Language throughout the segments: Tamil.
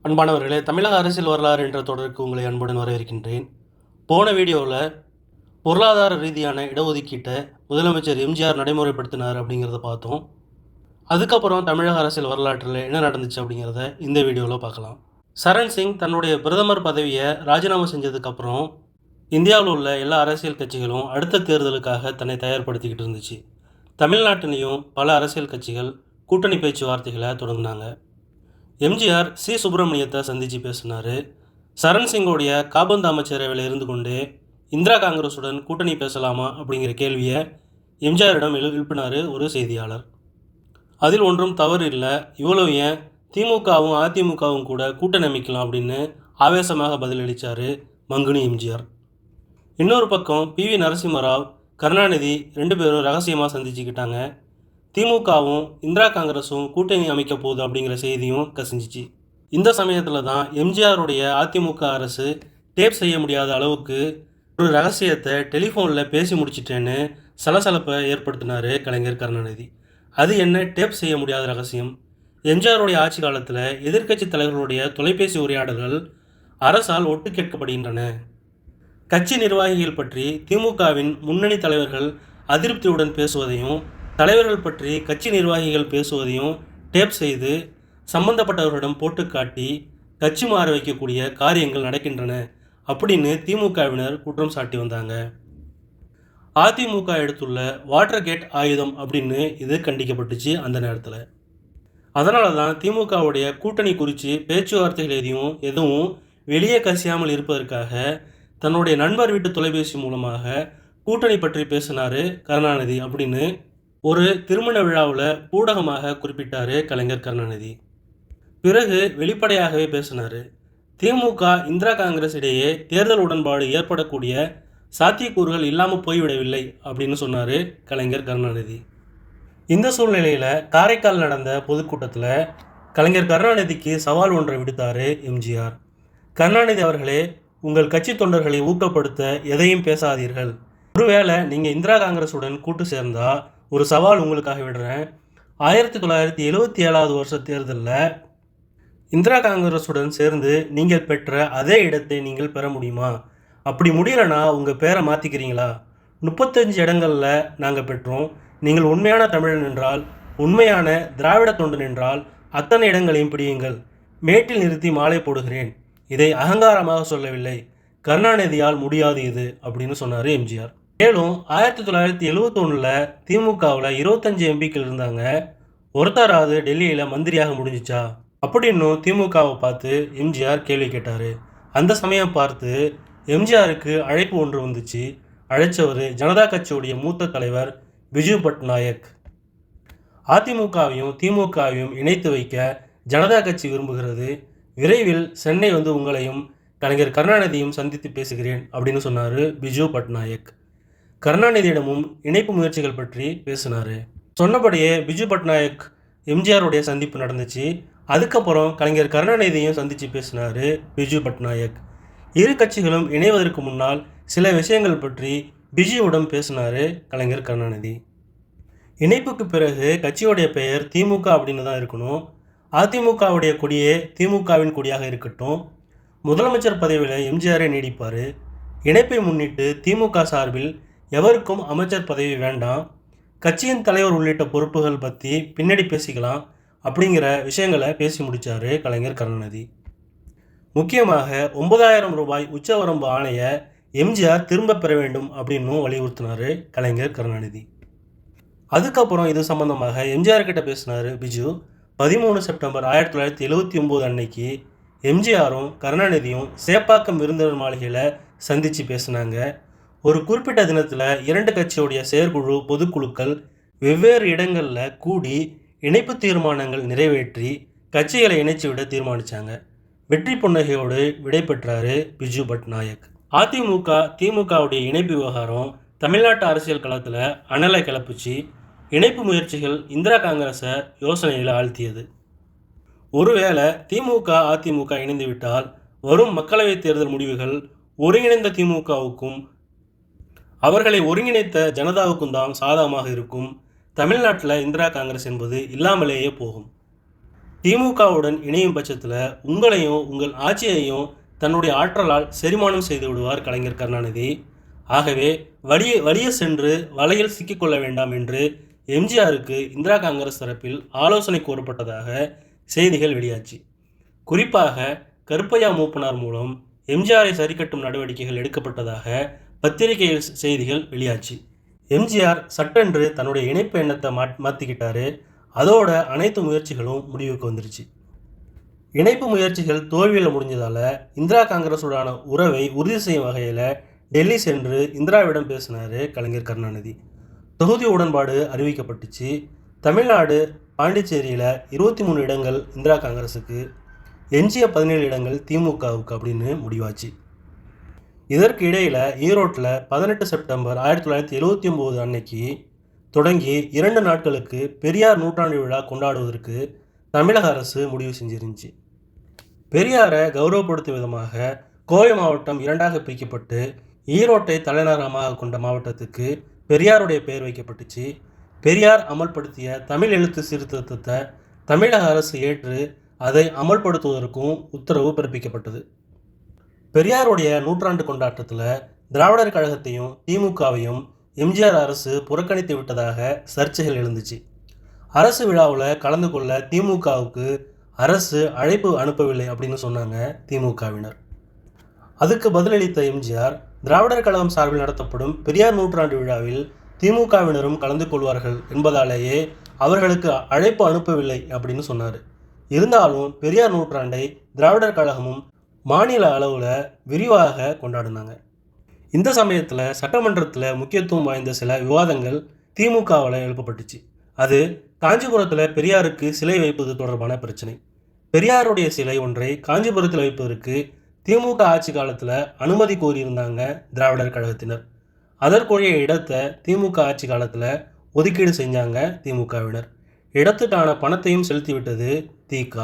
அன்பானவர்களே, தமிழக அரசியல் வரலாறு என்ற தொடருக்கு உங்களை அன்புடன் வரவேற்கின்றேன். போன வீடியோவில் பொருளாதார ரீதியான இடஒதுக்கீட்டை முதலமைச்சர் எம்ஜிஆர் நடைமுறைப்படுத்தினார் அப்படிங்கிறத பார்த்தோம். அதுக்கப்புறம் தமிழக அரசியல் வரலாற்றில் என்ன நடந்துச்சு அப்படிங்கிறத இந்த வீடியோவில் பார்க்கலாம். சரண் சிங் தன்னுடைய பிரதமர் பதவியை ராஜினாமா செஞ்சதுக்கப்புறம் இந்தியாவில் உள்ள எல்லா அரசியல் கட்சிகளும் அடுத்த தேர்தலுக்காக தன்னை தயார்படுத்திக்கிட்டு இருந்துச்சு. தமிழ்நாட்டிலையும் பல அரசியல் கட்சிகள் கூட்டணி பேச்சுவார்த்தைகளை தொடங்கினாங்க. எம்ஜிஆர் சி. சுப்பிரமணியத்தை சந்தித்து பேசினார். சரண் சிங்கோடைய காபந்து அமைச்சரவையில் இருந்து கொண்டு இந்திரா காங்கிரஸுடன் கூட்டணி பேசலாமா அப்படிங்கிற கேள்வியை எம்ஜிஆரிடம் எழுப்பினார் ஒரு செய்தியாளர். அதில் ஒன்றும் தவறு இல்லை, இவ்வளவு ஏன் திமுகவும் அதிமுகவும் கூட கூட்டணி அமைக்கலாம் அப்படின்னு ஆவேசமாக பதிலளித்தார் மங்குனி எம்ஜிஆர். இன்னொரு பக்கம் பி.வி. நரசிம்மராவ், கருணாநிதி ரெண்டு பேரும் ரகசியமாக சந்திச்சுக்கிட்டாங்க. திமுகவும் இந்திரா காங்கிரஸும் கூட்டணி அமைக்க போகுது அப்படிங்கிற செய்தியும் கசிஞ்சிச்சு. இந்த சமயத்தில் தான் எம்ஜிஆருடைய அதிமுக அரசு டேப் செய்ய முடியாத அளவுக்கு ஒரு ரகசியத்தை டெலிஃபோனில் பேசி முடிச்சிட்டேன்னு சலசலப்பை ஏற்படுத்தினார் கலைஞர் கருணாநிதி. அது என்ன டேப் செய்ய முடியாத ரகசியம்? எம்ஜிஆருடைய ஆட்சி காலத்தில் எதிர்க்கட்சி தலைவர்களுடைய தொலைபேசி உரையாடல்கள் அரசால் ஒட்டு கேட்கப்படுகின்றன. கட்சி நிர்வாகிகள் பற்றி திமுகவின் முன்னணி தலைவர்கள் அதிருப்தியுடன் பேசுவதையும் தலைவர்கள் பற்றி கட்சி நிர்வாகிகள் பேசுவதையும் டேப் செய்து சம்பந்தப்பட்டவர்களிடம் போட்டு காட்டி கட்சி மாற வைக்கக்கூடிய காரியங்கள் நடக்கின்றன அப்படின்னு திமுகவினர் குற்றம் சாட்டி வந்தாங்க. அதிமுக எடுத்துள்ள வாட்டர் கேட் ஆயுதம் அப்படின்னு இது கண்டிக்கப்பட்டுச்சு அந்த நேரத்தில். அதனால தான் திமுகவுடைய கூட்டணி குறித்து பேச்சுவார்த்தைகள் எதுவும் வெளியே கசியாமல் இருப்பதற்காக தன்னுடைய நண்பர் வீட்டு தொலைபேசி மூலமாக கூட்டணி பற்றி பேசினார் கருணாநிதி அப்படின்னு ஒரு திருமண விழாவில் ஊடகமாக குறிப்பிட்டார் கலைஞர் கருணாநிதி. பிறகு வெளிப்படையாகவே பேசினார். திமுக இந்திரா காங்கிரஸ் இடையே தேர்தல் உடன்பாடு ஏற்படக்கூடிய சாத்தியக்கூறுகள் இல்லாமல் போய்விடவில்லை அப்படின்னு சொன்னார் கலைஞர் கருணாநிதி. இந்த சூழ்நிலையில் காரைக்கால் நடந்த பொதுக்கூட்டத்தில் கலைஞர் கருணாநிதிக்கு சவால் ஒன்றை விடுத்தார் எம்ஜிஆர். கருணாநிதி அவர்களே, உங்கள் கட்சி தொண்டர்களை ஊக்கப்படுத்த எதையும் பேசாதீர்கள். ஒருவேளை நீங்கள் இந்திரா காங்கிரஸுடன் கூட்டு சேர்ந்தால் ஒரு சவால் உங்களுக்காக விடுறேன். 1977 வருஷ தேர்தலில் இந்திரா காங்கிரஸுடன் சேர்ந்து நீங்கள் பெற்ற அதே இடத்தை நீங்கள் பெற முடியுமா? அப்படி முடியலைன்னா உங்கள் பேரை மாற்றிக்கிறீங்களா? 35 இடங்களில் நாங்கள் பெற்றோம். நீங்கள் உண்மையான தமிழன் என்றால், உண்மையான திராவிட தொண்டன் என்றால் அத்தனை இடங்களையும் பிடியுங்கள். மேட்டில் நிறுத்தி மாலை போடுகிறேன். இதை அகங்காரமாக சொல்லவில்லை, கருணாநிதியால் முடியாது இது அப்படின்னு சொன்னார் எம்ஜிஆர். மேலும் 1971 திமுகவில் 25 எம்பிக்கள் இருந்தாங்க. ஒருத்தராவது டெல்லியில் மந்திரியாக முடிஞ்சிச்சா அப்படின்னு திமுகவை பார்த்து எம்ஜிஆர் கேள்வி கேட்டார். அந்த சமயம் பார்த்து எம்ஜிஆருக்கு அழைப்பு ஒன்று வந்துச்சு. அழைச்சவர் ஜனதா கட்சியுடைய மூத்த தலைவர் பிஜு பட்நாயக். அதிமுகவையும் திமுகவையும் இணைத்து வைக்க ஜனதா கட்சி விரும்புகிறது. விரைவில் சென்னை வந்து உங்களையும் கலைஞர் கருணாநிதியும் சந்தித்து பேசுகிறேன் அப்படின்னு சொன்னார் பிஜு பட்நாயக். கருணாநிதியிடமும் இணைப்பு முயற்சிகள் பற்றி பேசினார். சொன்னபடியே பிஜு பட்நாயக் எம்ஜிஆருடைய சந்திப்பு நடந்துச்சு. அதுக்கப்புறம் கலைஞர் கருணாநிதியும் சந்தித்து பேசினார் பிஜு பட்நாயக். இரு கட்சிகளும் இணைவதற்கு முன்னால் சில விஷயங்கள் பற்றி பிஜுவிடம் பேசினார் கலைஞர் கருணாநிதி. இணைப்புக்கு பிறகு கட்சியுடைய பெயர் திமுக அப்படின்னு தான் இருக்கணும். அதிமுகவுடைய கொடியே திமுகவின் கொடியாக இருக்கட்டும். முதலமைச்சர் பதவியில் எம்ஜிஆரே நீடிப்பார். இணைப்பை முன்னிட்டு திமுக சார்பில் எவருக்கும் அமைச்சர் பதவி வேண்டாம், கட்சியின் தலைவர் உள்ளிட்ட பொறுப்புகள் பற்றி பின்னாடி பேசிக்கலாம் அப்படிங்கிற விஷயங்களை பேசி முடித்தார் கலைஞர் கருணாநிதி. முக்கியமாக 9000 ரூபாய் உச்சவரம்பு ஆணையை எம்ஜிஆர் திரும்ப பெற வேண்டும் அப்படின்னும் வலியுறுத்தினார் கலைஞர் கருணாநிதி. அதுக்கப்புறம் இது சம்பந்தமாக எம்ஜிஆர் கிட்ட பேசினார் பிஜு. 13 செப்டம்பர் 1979 அன்னைக்கு எம்ஜிஆரும் கருணாநிதியும் சேப்பாக்கம் விருந்தினர் மாளிகையில் சந்தித்து பேசினாங்க. ஒரு குறிப்பிட்ட தினத்தில் இரண்டு கட்சியுடைய செயற்குழு பொதுக்குழுக்கள் வெவ்வேறு இடங்களில் கூடி இணைப்பு தீர்மானங்கள் நிறைவேற்றி கட்சிகளை இணைச்சி விட தீர்மானித்தாங்க. வெற்றி புன்னகையோடு விடை பெற்றார் பிஜு பட்நாயக். அதிமுக திமுகவுடைய இணைப்பு விவகாரம் தமிழ்நாட்டு அரசியல் களத்தில் அனலை கிளப்புச்சு. இணைப்பு முயற்சிகள் இந்திரா காங்கிரஸை யோசனையில் ஆழ்த்தியது. ஒருவேளை திமுக அதிமுக இணைந்துவிட்டால் வரும் மக்களவைத் தேர்தல் முடிவுகள் ஒருங்கிணைந்த திமுகவுக்கும் அவர்களை ஒருங்கிணைத்த ஜனதாவுக்கும் தான் சாதகமாக இருக்கும். தமிழ்நாட்டில் இந்திரா காங்கிரஸ் என்பது இல்லாமலேயே போகும். திமுகவுடன் இணையும் பட்சத்தில் உங்களையும் உங்கள் ஆட்சியையும் தன்னுடைய ஆற்றலால் செரிமானம் செய்து விடுவார் கலைஞர் கருணாநிதி. ஆகவே வலிய சென்று வலையில் சிக்கிக்கொள்ள வேண்டாம் என்று எம்ஜிஆருக்கு இந்திரா காங்கிரஸ் தரப்பில் ஆலோசனை கூறப்பட்டதாக செய்திகள் வெளியாச்சு. குறிப்பாக கருப்பையா மூப்பனார் மூலம் எம்ஜிஆரை சரிக்கட்டும் நடவடிக்கைகள் எடுக்கப்பட்டதாக பத்திரிகை செய்திகள் வெளியாச்சு. எம்ஜிஆர் சட்டென்று தன்னுடைய இணைப்பு எண்ணத்தை மாற்றிக்கிட்டாரு. அதோட அனைத்து முயற்சிகளும் முடிவுக்கு வந்துருச்சு. இணைப்பு முயற்சிகள் தோல்வியில் முடிஞ்சதால் இந்திரா காங்கிரஸுடான உறவை உறுதி செய்யும் வகையில் டெல்லி சென்று இந்திராவிடம் பேசினார் கலைஞர் கருணாநிதி. தொகுதி உடன்பாடு அறிவிக்கப்பட்டுச்சு. தமிழ்நாடு பாண்டிச்சேரியில் 23 இடங்கள் இந்திரா காங்கிரஸுக்கு, எஞ்சிய 17 இடங்கள் திமுகவுக்கு அப்படின்னு முடிவாச்சு. இதற்கு இடையில் ஈரோட்டில் 18 செப்டம்பர் 1979 அன்னைக்கு தொடங்கி 2 நாட்களுக்கு பெரியார் நூற்றாண்டு விழா கொண்டாடுவதற்கு தமிழக அரசு முடிவு செஞ்சிருந்துச்சு. பெரியாரை கௌரவப்படுத்தும் விதமாக கோவை மாவட்டம் 2ஆக பிரிக்கப்பட்டு ஈரோட்டை தலைநகரமாக கொண்ட மாவட்டத்துக்கு பெரியாருடைய பெயர் வைக்கப்பட்டுச்சு. பெரியார் அமல்படுத்திய தமிழ் எழுத்து சீர்திருத்தத்தை தமிழக அரசு ஏற்று அதை அமல்படுத்துவதற்கும் உத்தரவு பிறப்பிக்கப்பட்டது. பெரியாருடைய நூற்றாண்டு கொண்டாட்டத்தில் திராவிடர் கழகத்தையும் திமுகவையும் எம்ஜிஆர் அரசு புறக்கணித்து விட்டதாக சர்ச்சைகள் எழுந்துச்சு. அரசு விழாவில் கலந்து கொள்ள திமுகவுக்கு அரசு அழைப்பு அனுப்பவில்லை அப்படின்னு சொன்னாங்க திமுகவினர். அதுக்கு பதிலளித்த எம்ஜிஆர், திராவிடர் கழகம் சார்பில் நடத்தப்படும் பெரியார் நூற்றாண்டு விழாவில் திமுகவினரும் கலந்து கொள்வார்கள் என்பதாலேயே அவர்களுக்கு அழைப்பு அனுப்பவில்லை அப்படின்னு சொன்னார். இருந்தாலும் பெரியார் நூற்றாண்டை திராவிடர் கழகமும் மாநில அளவில் விரிவாக கொண்டாடினாங்க. இந்த சமயத்தில் சட்டமன்றத்தில் முக்கியத்துவம் வாய்ந்த சில விவாதங்கள் திமுகவால் எழுப்பப்பட்டுச்சு. அது காஞ்சிபுரத்தில் பெரியாருக்கு சிலை வைப்பது தொடர்பான பிரச்சனை. பெரியாருடைய சிலை ஒன்றை காஞ்சிபுரத்தில் வைப்பதற்கு திமுக ஆட்சி காலத்தில் அனுமதி கோரியிருந்தாங்க திராவிடர் கழகத்தினர். அதற்குரிய இடத்தை திமுக ஆட்சி காலத்தில் ஒதுக்கீடு செஞ்சாங்க திமுகவினர். இடத்துக்கான பணத்தையும் செலுத்திவிட்டது திக.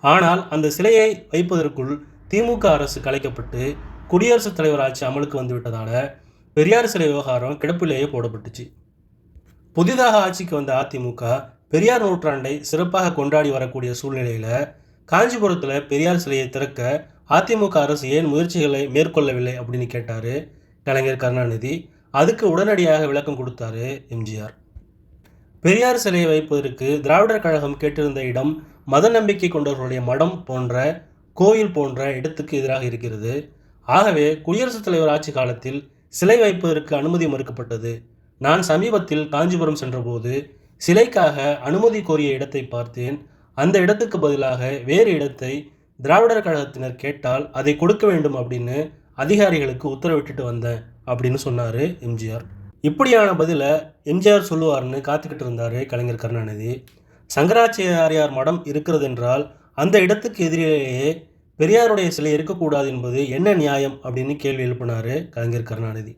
ஆனால் அந்த சிலையை வைப்பதற்குள் திமுக அரசு கலைக்கப்பட்டு குடியரசுத் தலைவர் ஆட்சி அமலுக்கு வந்துவிட்டதால் பெரியார் சிலை விவகாரம் கிடப்பிலேயே போடப்பட்டுச்சு. புதிதாக ஆட்சிக்கு வந்த அதிமுக பெரியார் நூற்றாண்டை சிறப்பாக கொண்டாடி வரக்கூடிய சூழ்நிலையில் காஞ்சிபுரத்தில் பெரியார் சிலையை திறக்க அதிமுக அரசு ஏன் முயற்சிகளை மேற்கொள்ளவில்லை அப்படின்னு கேட்டார் கலைஞர் கருணாநிதி. அதுக்கு உடனடியாக விளக்கம் கொடுத்தாரு எம்ஜிஆர். பெரியார் சிலையை வைப்பதற்கு திராவிடர் கழகம் கேட்டிருந்த இடம் மத நம்பிக்கை கொண்டவர்களுடைய மடம் போன்ற கோயில் போன்ற இடத்துக்கு எதிராக இருக்கிறது. ஆகவே குடியரசுத் தலைவர் ஆட்சி காலத்தில் சிலை வைப்பதற்கு அனுமதி மறுக்கப்பட்டது. நான் சமீபத்தில் காஞ்சிபுரம் சென்றபோது சிலைக்காக அனுமதி கோரிய இடத்தை பார்த்தேன். அந்த இடத்துக்கு பதிலாக வேறு இடத்தை திராவிடர் கழகத்தினர் கேட்டால் அதை கொடுக்க வேண்டும் அப்படின்னு அதிகாரிகளுக்கு உத்தரவிட்டுட்டு வந்தேன் அப்படின்னு சொன்னார் எம்ஜிஆர். இப்படியான பதிலை எம்ஜிஆர் சொல்லுவார்னு காத்துக்கிட்டு இருந்தார் கலைஞர் கருணாநிதி. சங்கராச்சாரியார் மடம் இருக்கிறது என்றால் அந்த இடத்துக்கு எதிரிலேயே பெரியாருடைய சிலை இருக்கக்கூடாது என்பது என்ன நியாயம் அப்படின்னு கேள்வி எழுப்பினார் கலைஞர் கருணாநிதி.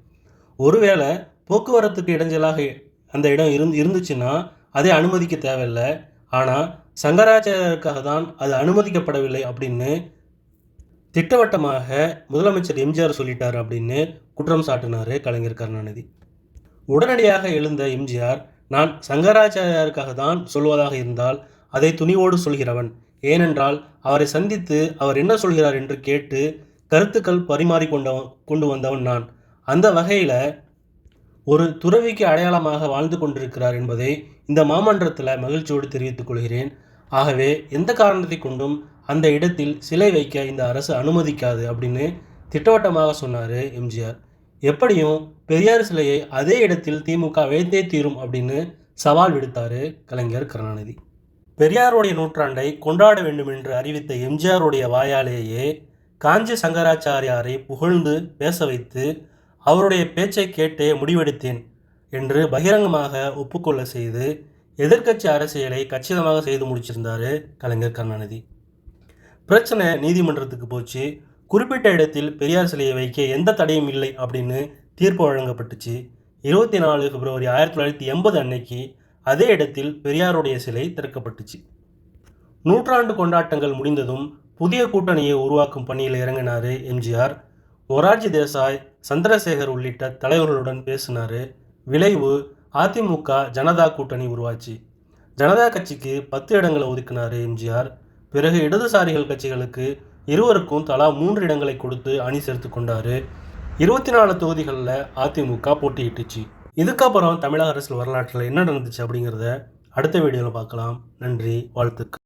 ஒருவேளை போக்குவரத்துக்கு இடைஞ்சலாக அந்த இடம் இருந்துச்சுன்னா அதை அனுமதிக்க தேவையில்லை. ஆனால் சங்கராச்சாரியருக்காக தான் அது அனுமதிக்கப்படவில்லை அப்படின்னு திட்டவட்டமாக முதலமைச்சர் எம்ஜிஆர் சொல்லிட்டார் அப்படின்னு குற்றம் சாட்டினார் கலைஞர் கருணாநிதி. உடனடியாக எழுந்த எம்ஜிஆர், நான் சங்கராச்சாரியாருக்காக தான் சொல்வதாக இருந்தால் அதை துணிவோடு சொல்கிறவன். ஏனென்றால் அவரை சந்தித்து அவர் என்ன சொல்கிறார் என்று கேட்டு கருத்துக்கள் பரிமாறி கொண்டு வந்தவன் நான். அந்த வகையில் ஒரு துறவிக்கு அடையாளமாக வாழ்ந்து கொண்டிருக்கிறார் என்பதை இந்த மாமன்றத்தில் மகிழ்ச்சியோடு தெரிவித்துக் கொள்கிறேன். ஆகவே எந்த காரணத்தை கொண்டும் அந்த இடத்தில் சிலை வைக்க இந்த அரசு அனுமதிக்காது அப்படின்னு திட்டவட்டமாக சொன்னார் எம்ஜிஆர். எப்படியும் பெரியார் சிலையை அதே இடத்தில் திமுக வைத்தே தீரும் அப்படின்னு சவால் விடுத்தார் கலைஞர் கருணாநிதி. பெரியாருடைய நூற்றாண்டை கொண்டாட வேண்டும் என்று அறிவித்த எம்ஜிஆருடைய வாயாலேயே காஞ்சி சங்கராச்சாரியாரை புகழ்ந்து பேச வைத்து அவருடைய பேச்சை கேட்டே முடிவெடுத்தேன் என்று பகிரங்கமாக ஒப்புக்கொள்ள செய்து எதிர்க்கட்சி அரசியலை கச்சிதமாக செய்து முடிச்சிருந்தார் கலைஞர் கருணாநிதி. பிரச்சனை நீதிமன்றத்துக்கு போச்சு. குறிப்பிட்ட இடத்தில் பெரியார் சிலையை வைக்க எந்த தடையும் இல்லை அப்படின்னு தீர்ப்பு வழங்கப்பட்டுச்சு. 24 பிப்ரவரி 1980 அன்னைக்கு அதே இடத்தில் பெரியாருடைய சிலை திறக்கப்பட்டுச்சு. நூற்றாண்டு கொண்டாட்டங்கள் முடிந்ததும் புதிய கூட்டணியை உருவாக்கும் பணியில் இறங்கினார் எம்ஜிஆர். மொரார்ஜி தேசாய், சந்திரசேகர் உள்ளிட்ட தலைவர்களுடன் பேசினார். விளைவு அதிமுக ஜனதா கூட்டணி உருவாச்சு. ஜனதா கட்சிக்கு 10 இடங்களை ஒதுக்கினார் எம்ஜிஆர். பிறகு இடதுசாரிகள் கட்சிகளுக்கு இருவருக்கும் தலா 3 இடங்களை கொடுத்து அணி சேர்த்து கொண்டார். 24 தொகுதிகளில் அதிமுக போட்டியிட்டுச்சு. இதுக்கப்புறம் தமிழக அரசியல் வரலாற்றில் என்ன நடந்துச்சு அப்படிங்கிறத அடுத்த வீடியோவில் பார்க்கலாம். நன்றி, வாழ்த்துக்கள்.